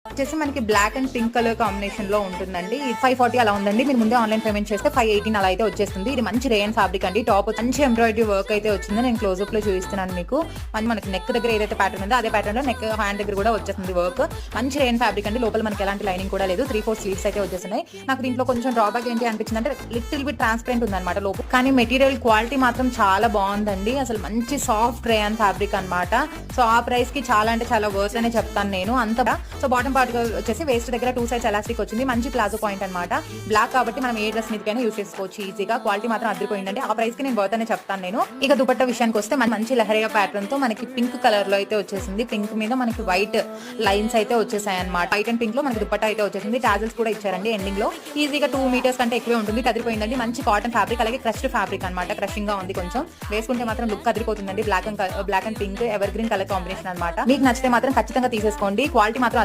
వచ్చేసి మనకి black and pink colour combination లో ఉంటుందండి. 540 అలా ఉందండి. మీరు ముందే ఆన్లైన్ పేమెంట్ చేస్తే 518 అలా అయితే వచ్చేస్తుంది. ఇది మంచి రేయన్ ఫ్యాబ్రిక్ అండి. టాప్ మంచి ఎంబ్రాయిడరీ వర్క్ అయితే వచ్చింది. నేను క్లోజ్అప్ లో చూపిస్తున్నాను మీకు. మనకి నెక్ దగ్గర ఏదైతే ప్యాటర్న్ ఉందో అదే ప్యాటర్న్ లో నెక్ హ్యాండ్ దగ్గర కూడా వచ్చేస్తుంది వర్క్. మంచి రేయన్ ఫ్యాబ్రిక్ అండి. లోపల మనకి ఎలాంటి లైనింగ్ కూడా లేదు. 3-4 స్లీవ్స్ అయితే వచ్చేస్తున్నాయి. నాకు దీంట్లో కొంచెం డ్రాబ్యాక్ ఏంటి అనిపించింది అంటే లిటిల్ బిట్ ట్రాన్స్పరెంట్ ఉందన్నమాట లోపల. కానీ మెటీరియల్ క్వాలిటీ మాత్రం చాలా బాగుందండి. అసలు మంచి సాఫ్ట్ రేయన్ ఫ్యాబ్రిక్ అనమాట. సో ఆ ప్రైస్ కి చాలా అంటే చాలా వర్త్ అనే చెప్తాను నేను. అంత సో బాటమ్ పార్ట్ వచ్చేసి వేస్ట్ దగ్గర 2 సైడ్స్ ఎలాస్టిక్ వచ్చింది. మంచి ప్లాజో పాయింట్ అనమాట. బ్లాక్ కాబట్టి మనం ఏ డ్రెస్ మీదకైనా యూస్ చేసుకోవచ్చు ఈజీగా. క్వాలిటీ మాత్రం అదిరిపోయిందండి. ఆ ప్రైస్ కి నేను వర్త్ అనే చెప్తాను నేను. ఇక దుపట్టా విషయానికి వస్తే మంచి లహరియా ప్యాటర్న్ తో మనకి పింక్ కలర్ లో అయితే వచ్చేసింది. పింక్ మీద మనకి వైట్ లైన్స్ అయితే వచ్చేసాయి అనమాట. వైట్ అండ్ పింక్ లో మనకి దుపట్టా అయితే వచ్చేసింది. టాజల్స్ కూడా ఇచ్చారండి ఎండింగ్ లో. ఈజీగా 2 మీటర్స్ కంటే ఎక్కువే ఉంటుంది. అదిరిపోయిందండి. మంచి కాటన్ ఫ్యాబ్రిక్, అలాగే క్రష్డ్ ఫ్యాబ్రిక్ అనమాట. క్రషింగ్ గా ఉంది కొంచెం. వేసుకుంటే మాత్రం లుక్ అదిరిపోతుందండి. Black and pink evergreen colour combination అనమాట. మీకు నచ్చితే మాత్రం ఖచ్చితంగా తీసేసుకోండి. క్వాలిటీ మాత్రం